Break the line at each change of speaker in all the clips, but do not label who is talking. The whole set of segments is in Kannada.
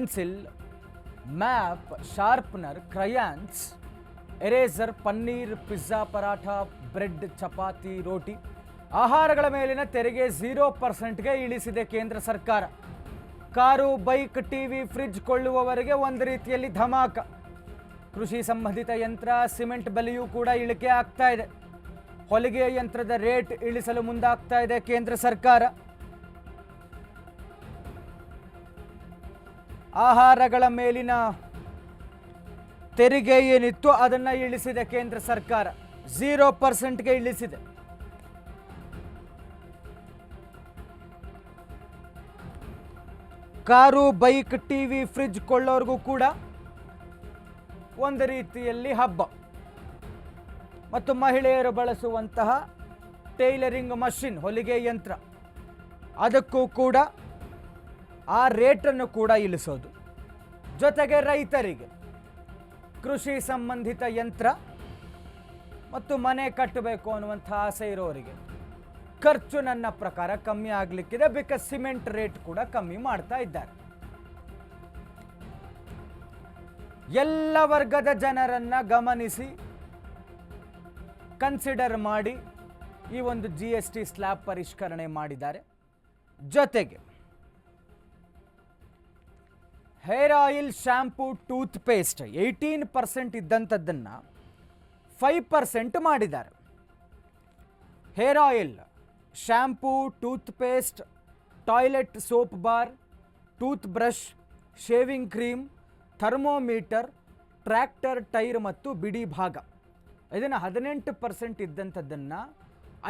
Pencil, map, sharpener, crayons, eraser, paneer, pizza, paratha, bread, chapati, roti ಆಹಾರಗಳ ಮೇಲಿನ ತೆರಿಗೆ 0%ಗೆ ಇಳಿಸಿದೆ ಕೇಂದ್ರ ಸರ್ಕಾರ. ಕಾರು, ಬೈಕ್, ಟಿವಿ, ಫ್ರಿಡ್ಜ್ ಕೊಳ್ಳುವವರಿಗೆ ಒಂದು ರೀತಿಯಲ್ಲಿ ಧಮಾಕ. ಕೃಷಿ ಸಂಬಂಧಿತ ಯಂತ್ರ, ಸಿಮೆಂಟ್ ಬೆಲೆಯೂ ಕೂಡ ಇಳಿಕೆ ಆಗ್ತಾ ಇದೆ. ಹೊಲಿಗೆ ಯಂತ್ರದ ರೇಟ್ ಇಳಿಸಲು ಮುಂದಾಗ್ತಾ ಇದೆ ಕೇಂದ್ರ ಸರ್ಕಾರ. ಆಹಾರಗಳ ಮೇಲಿನ ತೆರಿಗೆ ಏನಿತ್ತು ಅದನ್ನು ಇಳಿಸಿದೆ ಕೇಂದ್ರ ಸರ್ಕಾರ, 0%ಗೆ ಇಳಿಸಿದೆ. ಕಾರು, ಬೈಕ್, ಟಿವಿ, ಫ್ರಿಡ್ಜ್ ಕೊಳ್ಳೋರ್ಗೂ ಕೂಡ ಒಂದು ರೀತಿಯಲ್ಲಿ ಹಬ್ಬ. ಮತ್ತು ಮಹಿಳೆಯರು ಬಳಸುವಂತಹ ಟೈಲರಿಂಗ್ ಮಷಿನ್, ಹೊಲಿಗೆ ಯಂತ್ರ, ಅದಕ್ಕೂ ಕೂಡ ಆ ರೇಟನ್ನು ಕೂಡ ಇಳಿಸೋದು. ಜೊತೆಗೆ ರೈತರಿಗೆ ಕೃಷಿ ಸಂಬಂಧಿತ ಯಂತ್ರ ಮತ್ತು ಮನೆ ಕಟ್ಟಬೇಕು ಅನ್ನುವಂಥ ಆಸೆ ಇರೋರಿಗೆ ಖರ್ಚು ನನ್ನ ಪ್ರಕಾರ ಕಮ್ಮಿ ಆಗಲಿಕ್ಕಿದೆ. ಬಿಕಾಸ್ ಸಿಮೆಂಟ್ ರೇಟ್ ಕೂಡ ಕಮ್ಮಿ ಮಾಡ್ತಾ ಇದ್ದಾರೆ. ಎಲ್ಲ ವರ್ಗದ ಜನರನ್ನ ಗಮನಿಸಿ ಕನ್ಸಿಡರ್ ಮಾಡಿ ಈ ಒಂದು GST ಸ್ಲ್ಯಾಬ್ ಪರಿಷ್ಕರಣೆ ಮಾಡಿದ್ದಾರೆ. ಜೊತೆಗೆ hair oil, shampoo, tooth paste 18% ಇದ್ದಂಥದ್ದನ್ನು 5% ಮಾಡಿದ್ದಾರೆ. Hair oil, shampoo, toothpaste, toilet soap bar, toothbrush, shaving cream, thermometer, tractor tyre ಮತ್ತು ಬಿಡಿ ಭಾಗ ಇದನ್ನು 18% ಇದ್ದಂಥದ್ದನ್ನು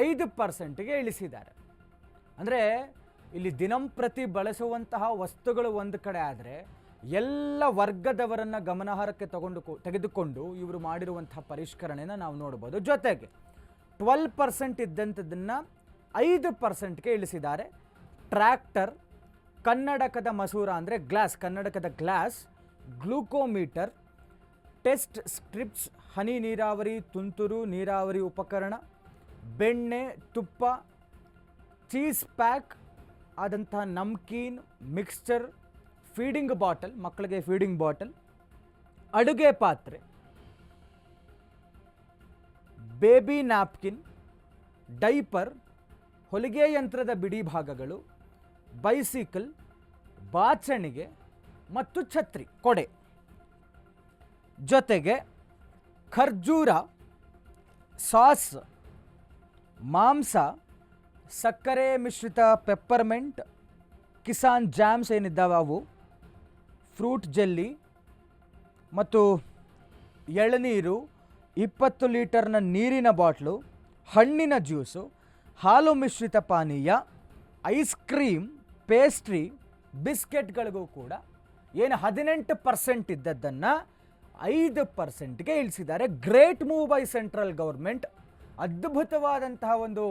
5%ಗೆ ಇಳಿಸಿದ್ದಾರೆ. ಅಂದರೆ ಇಲ್ಲಿ ದಿನಂಪ್ರತಿ ಬಳಸುವಂತಹ ವಸ್ತುಗಳು ಒಂದು ಕಡೆ ಆದರೆ ಎಲ್ಲ ವರ್ಗದವರನ್ನು ಗಮನಾರ್ಹಕ್ಕೆ ತೆಗೆದುಕೊಂಡು ಇವರು ಮಾಡಿರುವಂತಹ ಪರಿಷ್ಕರಣೆನ ನಾವು ನೋಡ್ಬೋದು. ಜೊತೆಗೆ 12% ಇದ್ದಂಥದ್ದನ್ನು 5%ಗೆ ಇಳಿಸಿದ್ದಾರೆ. ಟ್ರ್ಯಾಕ್ಟರ್, ಕನ್ನಡಕದ ಮಸೂರ ಅಂದರೆ ಗ್ಲಾಸ್, ಕನ್ನಡಕದ ಗ್ಲಾಸ್, ಗ್ಲೂಕೋಮೀಟರ್, ಟೆಸ್ಟ್ ಸ್ಟ್ರಿಪ್ಸ್, ಹನಿ ನೀರಾವರಿ, ತುಂತುರು ನೀರಾವರಿ ಉಪಕರಣ, ಬೆಣ್ಣೆ, ತುಪ್ಪ, ಚೀಸ್ ಪ್ಯಾಕ್ ಆದಂತಹ ನಮ್ಕೀನ್, ಮಿಕ್ಸ್ಚರ್, ಫೀಡಿಂಗ್ ಬಾಟಲ್, ಮಕ್ಕಳಿಗೆ ಫೀಡಿಂಗ್ ಬಾಟಲ್, ಅಡುಗೆ ಪಾತ್ರೆ, ಬೇಬಿ ನ್ಯಾಪ್ಕಿನ್, ಡೈಪರ್, ಹೊಲಿಗೆ ಯಂತ್ರದ ಬಿಡಿ ಭಾಗಗಳು, ಬೈಸಿಕಲ್, ಬಾಚಣಿಗೆ ಮತ್ತು ಛತ್ರಿ, ಕೊಡೆ. ಜೊತೆಗೆ ಖರ್ಜೂರ, ಸಾಸ್, ಮಾಂಸ, ಸಕ್ಕರೆ ಮಿಶ್ರಿತ ಪೆಪ್ಪರ್ಮೆಂಟ್, ಕಿಸಾನ್ ಜಾಮ್ಸ್ ಏನಿದ್ದಾವೆ ಅವು, ಫ್ರೂಟ್ ಜೆಲ್ಲಿ ಮತ್ತು ಎಳನೀರು, 20 ಲೀಟರ್ನ ನೀರಿನ ಬಾಟ್ಲು, ಹಣ್ಣಿನ ಜ್ಯೂಸು, ಹಾಲು ಮಿಶ್ರಿತ ಪಾನೀಯ, ಐಸ್ ಕ್ರೀಮ್, ಪೇಸ್ಟ್ರಿ, ಬಿಸ್ಕೆಟ್ಗಳಿಗೂ ಕೂಡ ಏನು 18% ಇದ್ದದ್ದನ್ನು 5%ಗೆ ಇಳಿಸಿದ್ದಾರೆ. Great move by central government. ಅದ್ಭುತವಾದಂತಹ ಒಂದು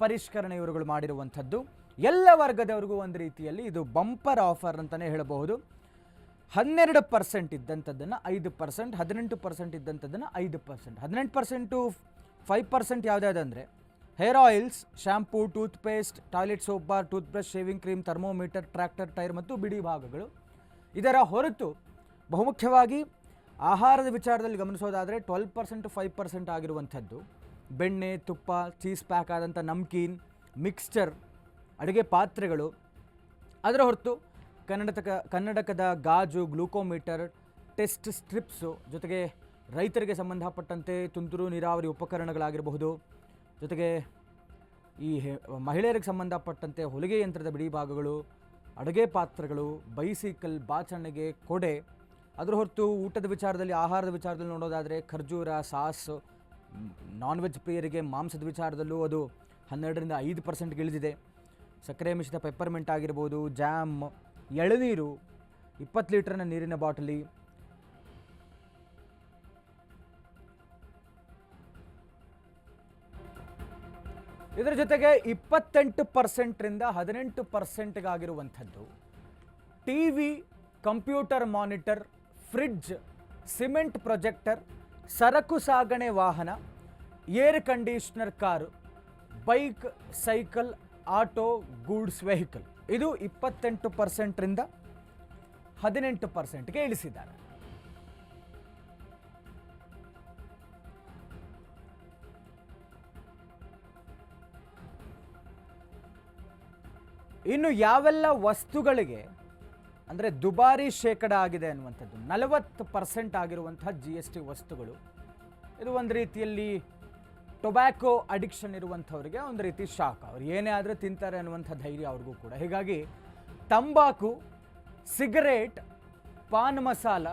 ಪರಿಷ್ಕರಣೆ ಇವರುಗಳು ಮಾಡಿರುವಂಥದ್ದು. ಎಲ್ಲ ವರ್ಗದವರಿಗೂ ಒಂದು ರೀತಿಯಲ್ಲಿ ಇದು ಬಂಪರ್ ಆಫರ್ ಅಂತಲೇ ಹೇಳಬಹುದು. 12% ಇದ್ದಂಥದ್ದನ್ನು 5%, 18% ಇದ್ದಂಥದ್ದನ್ನು 5%. 18% ಟು 5% ಯಾವುದಾದಂದರೆ hair oils, shampoo, toothpaste, toilet soap bar, toothbrush, shaving cream, thermometer, tractor tyre ಮತ್ತು ಬಿಡಿ ಭಾಗಗಳು. ಇದರ ಹೊರತು ಬಹುಮುಖ್ಯವಾಗಿ ಆಹಾರದ ವಿಚಾರದಲ್ಲಿ ಗಮನಿಸೋದಾದರೆ 12% ಟು 5% ಆಗಿರುವಂಥದ್ದು ಬೆಣ್ಣೆ, ತುಪ್ಪ, ಚೀಸ್ ಪ್ಯಾಕ್ ಆದಂಥ ನಮ್ಕೀನ್, ಮಿಕ್ಸ್ಚರ್, ಅಡುಗೆ ಪಾತ್ರೆಗಳು. ಅದರ ಹೊರತು ಕನ್ನಡಕದ ಗಾಜು, ಗ್ಲೂಕೋಮೀಟರ್, ಟೆಸ್ಟ್ ಸ್ಟ್ರಿಪ್ಸು, ಜೊತೆಗೆ ರೈತರಿಗೆ ಸಂಬಂಧಪಟ್ಟಂತೆ ತುಂತುರು ನೀರಾವರಿ ಉಪಕರಣಗಳಾಗಿರಬಹುದು, ಜೊತೆಗೆ ಈ ಮಹಿಳೆಯರಿಗೆ ಸಂಬಂಧಪಟ್ಟಂತೆ ಹೊಲಿಗೆ ಯಂತ್ರದ ಬಿಡಿ ಭಾಗಗಳು, ಅಡುಗೆ ಪಾತ್ರೆಗಳು, ಬೈಸಿಕಲ್, ಬಾಚಣಿಗೆ, ಕೊಡೆ. ಅದರ ಹೊರತು ಊಟದ ವಿಚಾರದಲ್ಲಿ, ಆಹಾರದ ವಿಚಾರದಲ್ಲಿ ನೋಡೋದಾದರೆ ಖರ್ಜೂರ, ಸಾಸ್, ನಾನ್ ವೆಜ್ ಪ್ರಿಯರಿಗೆ ಮಾಂಸದ ವಿಚಾರದಲ್ಲೂ ಅದು 12ರಿಂದ 5%ಗೆ ಇಳಿದಿದೆ. ಸಕ್ಕರೆ ಮಿಶ್ರಿತ ಪೆಪ್ಪರ್ಮೆಂಟ್ ಆಗಿರ್ಬೋದು, ಜಾಮ್, ಎಳನೀರು, 20 ಲೀಟರ್ನ ನೀರಿನ ಬಾಟಲಿ, ಇದರ ಜೊತೆಗೆ 28%ರಿಂದ 18%ಗಾಗಿರುವಂಥದ್ದು TV, computer monitor, fridge, cement projector, ಸರಕು ಸಾಗಣೆ ವಾಹನ, air conditioner car, bike, cycle, auto, goods vehicle. ಇದು 28%ರಿಂದ 18%ಗೆ ಇಳಿಸಿದ್ದಾರೆ. ಇನ್ನು ಯಾವೆಲ್ಲ ವಸ್ತುಗಳಿಗೆ ಅಂದರೆ ದುಬಾರಿ ಶೇಕಡ ಆಗಿದೆ ಅನ್ನುವಂಥದ್ದು 40% ಆಗಿರುವಂತಹ GST ವಸ್ತುಗಳು. ಇದು ಒಂದು ರೀತಿಯಲ್ಲಿ ಟೊಬ್ಯಾಕೋ ಅಡಿಕ್ಷನ್ ಇರುವಂಥವ್ರಿಗೆ ಒಂದು ರೀತಿ ಶಾಕ್. ಅವ್ರು ಏನೇ ಆದರೂ ತಿಂತಾರೆ ಅನ್ನುವಂಥ ಧೈರ್ಯ ಅವ್ರಿಗೂ ಕೂಡ. ಹೀಗಾಗಿ ತಂಬಾಕು, ಸಿಗರೇಟ್, ಪಾನ್ ಮಸಾಲ,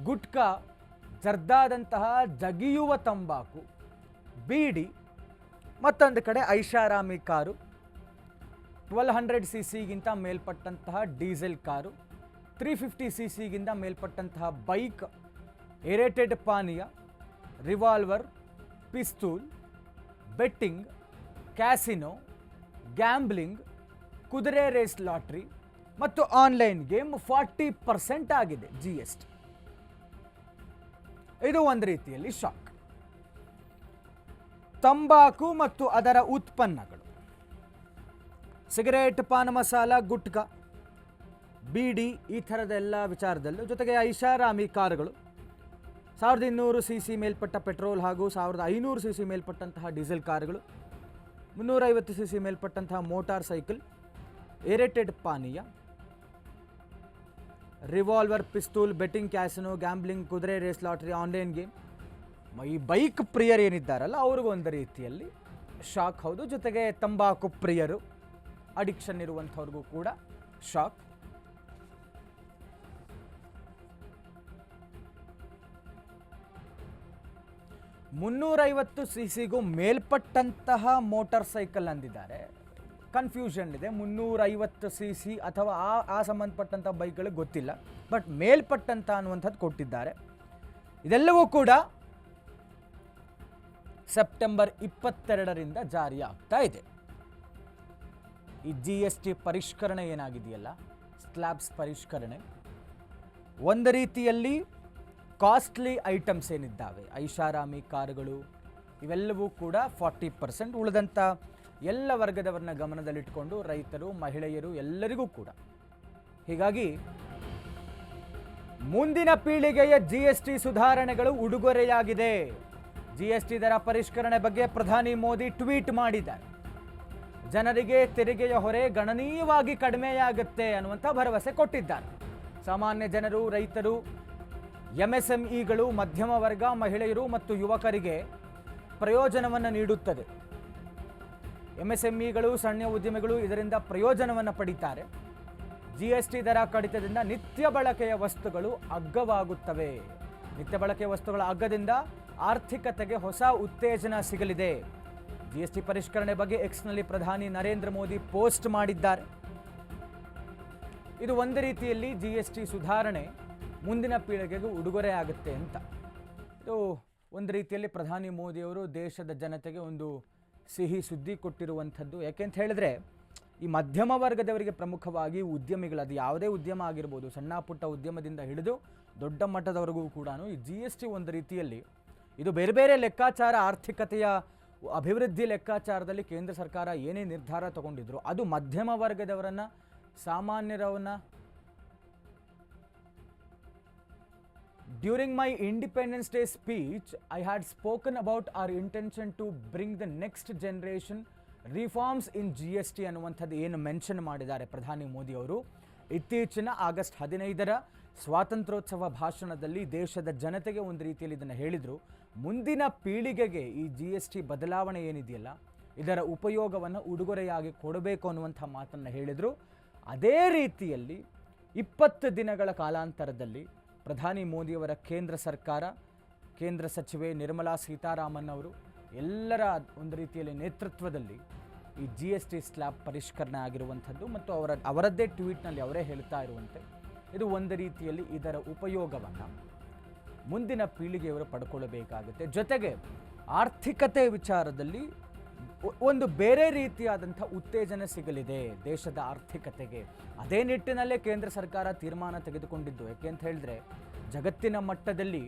ಗುಟ್ಕಾ, ಜರ್ದಾದಂತಹ ಜಗಿಯುವ ತಂಬಾಕು, ಬೀಡಿ, ಮತ್ತೊಂದು ಕಡೆ ಐಷಾರಾಮಿ ಕಾರು, 1200 cc ಮೇಲ್ಪಟ್ಟಂತಹ ಡೀಸೆಲ್ ಕಾರು, 350 cc ಮೇಲ್ಪಟ್ಟಂತಹ ಬೈಕ್, ಏರೇಟೆಡ್ ಪಾನೀಯ, revolver, pistol, betting, casino, gambling, ಕುದುರೆ ರೇಸ್ ಲಾಟ್ರಿ ಮತ್ತು ಆನ್ಲೈನ್ ಗೇಮ್ 40% ಆಗಿದೆ GST. ಇದು ಒಂದು ರೀತಿಯಲ್ಲಿ ಶಾಕ್. ತಂಬಾಕು ಮತ್ತು ಅದರ ಉತ್ಪನ್ನಗಳು, ಸಿಗರೇಟ್, ಪಾನ್ ಮಸಾಲ, ಗುಟ್ಕಾ, ಬೀಡಿ, ಈ ಥರದ ಎಲ್ಲ ವಿಚಾರದಲ್ಲೂ, ಜೊತೆಗೆ ಐಷಾರಾಮಿ ಕಾರುಗಳು, 1200 cc ಮೇಲ್ಪಟ್ಟ ಪೆಟ್ರೋಲ್ ಹಾಗೂ 1500 cc ಮೇಲ್ಪಟ್ಟಂತಹ ಡೀಸೆಲ್ ಕಾರುಗಳು, 350 cc ಮೇಲ್ಪಟ್ಟಂತಹ ಮೋಟಾರ್ ಸೈಕಲ್, ಏರೇಟೆಡ್ ಪಾನೀಯ, revolver, pistol, betting, casino, gambling, ಕುದುರೆ ರೇಸ್ ಲಾಟರಿ, ಆನ್ಲೈನ್ ಗೇಮ್. ಈ ಬೈಕ್ ಪ್ರಿಯರು ಏನಿದ್ದಾರಲ್ಲ ಅವ್ರಿಗೊಂದು ರೀತಿಯಲ್ಲಿ ಶಾಕ್. ಹೌದು, ಜೊತೆಗೆ ತಂಬಾಕು ಪ್ರಿಯರು, ಅಡಿಕ್ಷನ್ ಇರುವಂಥವ್ರಿಗೂ ಕೂಡ ಶಾಕ್. $350 cc ಮೇಲ್ಪಟ್ಟಂತಹ ಮೋಟಾರ್ ಸೈಕಲ್ ಅಂದಿದ್ದಾರೆ. ಕನ್ಫ್ಯೂಷನ್ ಇದೆ. 350 cc ಅಥವಾ ಆ ಸಂಬಂಧಪಟ್ಟಂಥ ಬೈಕ್ಗಳಿಗೆ ಗೊತ್ತಿಲ್ಲ, ಬಟ್ ಮೇಲ್ಪಟ್ಟಂಥ ಅನ್ನುವಂಥದ್ದು ಕೊಟ್ಟಿದ್ದಾರೆ. ಇದೆಲ್ಲವೂ ಕೂಡ ಸೆಪ್ಟೆಂಬರ್ 22ರಿಂದ ಜಾರಿಯಾಗ್ತಾ ಇದೆ. ಈ GST ಪರಿಷ್ಕರಣೆ ಏನಾಗಿದೆಯಲ್ಲ, ಸ್ಲ್ಯಾಬ್ಸ್ ಪರಿಷ್ಕರಣೆ, ಒಂದು ರೀತಿಯಲ್ಲಿ ಕಾಸ್ಟ್ಲಿ ಐಟಮ್ಸ್ ಏನಿದ್ದಾವೆ, ಐಷಾರಾಮಿ ಕಾರುಗಳು, ಇವೆಲ್ಲವೂ ಕೂಡ 40%. ಉಳಿದಂಥ ಎಲ್ಲ ವರ್ಗದವರನ್ನ ಗಮನದಲ್ಲಿಟ್ಟುಕೊಂಡು ರೈತರು, ಮಹಿಳೆಯರು ಎಲ್ಲರಿಗೂ ಕೂಡ. ಹೀಗಾಗಿ ಮುಂದಿನ ಪೀಳಿಗೆಯ GST ಸುಧಾರಣೆಗಳು ಉಡುಗೊರೆಯಾಗಿದೆ. GST ದರ ಪರಿಷ್ಕರಣೆ ಬಗ್ಗೆ ಪ್ರಧಾನಿ ಮೋದಿ ಟ್ವೀಟ್ ಮಾಡಿದ್ದಾರೆ. ಜನರಿಗೆ ತೆರಿಗೆಯ ಹೊರೆ ಗಣನೀಯವಾಗಿ ಕಡಿಮೆಯಾಗುತ್ತೆ ಅನ್ನುವಂಥ ಭರವಸೆ ಕೊಟ್ಟಿದ್ದಾರೆ. ಸಾಮಾನ್ಯ ಜನರು, ರೈತರು, MSMEಗಳು, ಮಧ್ಯಮ ವರ್ಗ, ಮಹಿಳೆಯರು ಮತ್ತು ಯುವಕರಿಗೆ ಪ್ರಯೋಜನವನ್ನು ನೀಡುತ್ತದೆ. MSMEಗಳು, ಸಣ್ಣ ಉದ್ಯಮಿಗಳು ಇದರಿಂದ ಪ್ರಯೋಜನವನ್ನು ಪಡೀತಾರೆ. GST ದರ ಕಡಿತದಿಂದ ನಿತ್ಯ ಬಳಕೆಯ ವಸ್ತುಗಳು ಅಗ್ಗವಾಗುತ್ತವೆ. ನಿತ್ಯ ಬಳಕೆಯ ವಸ್ತುಗಳ ಅಗ್ಗದಿಂದ ಆರ್ಥಿಕತೆಗೆ ಹೊಸ ಉತ್ತೇಜನ ಸಿಗಲಿದೆ. GST ಪರಿಷ್ಕರಣೆ ಬಗ್ಗೆ ಎಕ್ಸ್ನಲ್ಲಿ ಪ್ರಧಾನಿ ನರೇಂದ್ರ ಮೋದಿ ಪೋಸ್ಟ್ ಮಾಡಿದ್ದಾರೆ. ಇದು ಒಂದು ರೀತಿಯಲ್ಲಿ GST ಸುಧಾರಣೆ ಮುಂದಿನ ಪೀಳಿಗೆಗೂ ಉಡುಗೊರೆ ಆಗುತ್ತೆ ಅಂತ. ಇದು ಒಂದು ರೀತಿಯಲ್ಲಿ ಪ್ರಧಾನಿ ಮೋದಿಯವರು ದೇಶದ ಜನತೆಗೆ ಒಂದು ಸಿಹಿ ಸುದ್ದಿ ಕೊಟ್ಟಿರುವಂಥದ್ದು. ಯಾಕೆಂತ ಹೇಳಿದ್ರೆ, ಈ ಮಧ್ಯಮ ವರ್ಗದವರಿಗೆ ಪ್ರಮುಖವಾಗಿ ಉದ್ಯಮಿಗಳು, ಅದು ಯಾವುದೇ ಉದ್ಯಮ ಆಗಿರ್ಬೋದು, ಸಣ್ಣ ಪುಟ್ಟ ಉದ್ಯಮದಿಂದ ಹಿಡಿದು ದೊಡ್ಡ ಮಟ್ಟದವರೆಗೂ ಕೂಡ ಈ GST ಒಂದು ರೀತಿಯಲ್ಲಿ ಇದು ಬೇರೆ ಬೇರೆ ಲೆಕ್ಕಾಚಾರ, ಆರ್ಥಿಕತೆಯ ಅಭಿವೃದ್ಧಿ ಲೆಕ್ಕಾಚಾರದಲ್ಲಿ ಕೇಂದ್ರ ಸರ್ಕಾರ ಏನೇ ನಿರ್ಧಾರ ತಗೊಂಡಿದ್ರು ಅದು ಮಧ್ಯಮ ವರ್ಗದವರನ್ನ, ಸಾಮಾನ್ಯರವನ್ನ. During my Independence Day speech, I had spoken about our intention to bring the next generation reforms in GST ಅನ್ನುವಂಥದ್ದು ಏನು ಮೆನ್ಷನ್ ಮಾಡಿದ್ದಾರೆ ಪ್ರಧಾನಿ ಮೋದಿ ಅವರು. ಇತ್ತೀಚಿನ ಆಗಸ್ಟ್ 15ರ ಸ್ವಾತಂತ್ರ್ಯೋತ್ಸವ ಭಾಷಣದಲ್ಲಿ ದೇಶದ ಜನತೆಗೆ ಒಂದು ರೀತಿಯಲ್ಲಿ ಇದನ್ನು ಹೇಳಿದರು. ಮುಂದಿನ ಪೀಳಿಗೆಗೆ ಈ GST ಬದಲಾವಣೆ ಏನಿದೆಯಲ್ಲ ಇದರ ಉಪಯೋಗವನ್ನು ಉಡುಗೊರೆಯಾಗಿ ಕೊಡಬೇಕು ಅನ್ನುವಂಥ ಮಾತನ್ನು ಹೇಳಿದರು. ಅದೇ ರೀತಿಯಲ್ಲಿ 20 ದಿನಗಳ ಕಾಲಾಂತರದಲ್ಲಿ ಪ್ರಧಾನಿ ಮೋದಿಯವರ ಕೇಂದ್ರ ಸರ್ಕಾರ, ಕೇಂದ್ರ ಸಚಿವೆ ನಿರ್ಮಲಾ ಸೀತಾರಾಮನ್ ಅವರು ಎಲ್ಲರ ಒಂದು ರೀತಿಯಲ್ಲಿ ನೇತೃತ್ವದಲ್ಲಿ ಈ GST ಸ್ಲ್ಯಾಬ್ ಪರಿಷ್ಕರಣೆ ಆಗಿರುವಂಥದ್ದು ಮತ್ತು ಅವರದ್ದೇ ಟ್ವೀಟ್ನಲ್ಲಿ ಅವರೇ ಹೇಳ್ತಾ ಇರುವಂತೆ ಇದು ಒಂದು ರೀತಿಯಲ್ಲಿ ಇದರ ಉಪಯೋಗವನ್ನು ಮುಂದಿನ ಪೀಳಿಗೆಯವರು ಪಡ್ಕೊಳ್ಳಬೇಕಾಗುತ್ತೆ. ಜೊತೆಗೆ ಆರ್ಥಿಕತೆ ವಿಚಾರದಲ್ಲಿ ಒಂದು ಬೇರೆ ರೀತಿಯಾದಂಥ ಉತ್ತೇಜನ ಸಿಗಲಿದೆ ದೇಶದ ಆರ್ಥಿಕತೆಗೆ. ಅದೇ ನಿಟ್ಟಿನಲ್ಲೇ ಕೇಂದ್ರ ಸರ್ಕಾರ ತೀರ್ಮಾನ ತೆಗೆದುಕೊಂಡಿದ್ದು. ಯಾಕೆ ಅಂತ ಹೇಳಿದ್ರೆ, ಜಗತ್ತಿನ ಮಟ್ಟದಲ್ಲಿ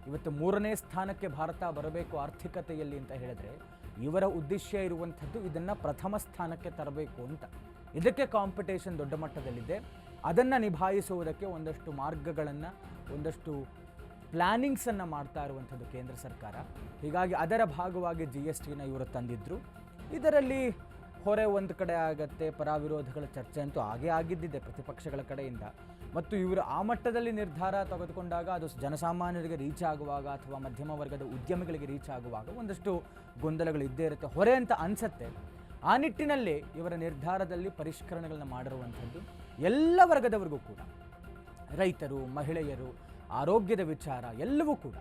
ಇವತ್ತು 3ನೇ ಸ್ಥಾನಕ್ಕೆ ಭಾರತ ಬರಬೇಕು ಆರ್ಥಿಕತೆಯಲ್ಲಿ ಅಂತ ಹೇಳಿದ್ರೆ, ಇವರ ಉದ್ದೇಶ ಇರುವಂಥದ್ದು ಇದನ್ನು ಪ್ರಥಮ ಸ್ಥಾನಕ್ಕೆ ತರಬೇಕು ಅಂತ. ಇದಕ್ಕೆ ಕಾಂಪಿಟೇಷನ್ ದೊಡ್ಡ ಮಟ್ಟದಲ್ಲಿದೆ. ಅದನ್ನು ನಿಭಾಯಿಸುವುದಕ್ಕೆ ಒಂದಷ್ಟು ಮಾರ್ಗಗಳನ್ನು, ಒಂದಷ್ಟು ಪ್ಲ್ಯಾನಿಂಗ್ಸನ್ನು ಮಾಡ್ತಾ ಇರುವಂಥದ್ದು ಕೇಂದ್ರ ಸರ್ಕಾರ. ಹೀಗಾಗಿ ಅದರ ಭಾಗವಾಗಿ GSTನ ಇವರು ತಂದಿದ್ದರು. ಇದರಲ್ಲಿ ಹೊರೆ ಒಂದು ಕಡೆ ಆಗತ್ತೆ, ಪರ ವಿರೋಧಗಳ ಚರ್ಚೆ ಅಂತೂ ಆಗೇ ಆಗಿದ್ದಿದೆ ಪ್ರತಿಪಕ್ಷಗಳ ಕಡೆಯಿಂದ. ಮತ್ತು ಇವರು ಆ ಮಟ್ಟದಲ್ಲಿ ನಿರ್ಧಾರ ತೆಗೆದುಕೊಂಡಾಗ ಅದು ಜನಸಾಮಾನ್ಯರಿಗೆ ರೀಚ್ ಆಗುವಾಗ ಅಥವಾ ಮಧ್ಯಮ ವರ್ಗದ ಉದ್ಯಮಿಗಳಿಗೆ ರೀಚ್ ಆಗುವಾಗ ಒಂದಷ್ಟು ಗೊಂದಲಗಳು ಇದ್ದೇ ಇರುತ್ತೆ, ಹೊರೆ ಅಂತ ಅನಿಸುತ್ತೆ. ಆ ನಿಟ್ಟಿನಲ್ಲಿ ಇವರ ನಿರ್ಧಾರದಲ್ಲಿ ಪರಿಷ್ಕರಣೆಗಳನ್ನ ಮಾಡಿರುವಂಥದ್ದು ಎಲ್ಲ ವರ್ಗದವರಿಗೂ ಕೂಡ, ರೈತರು, ಮಹಿಳೆಯರು, ಆರೋಗ್ಯದ ವಿಚಾರ ಎಲ್ಲವೂ ಕೂಡ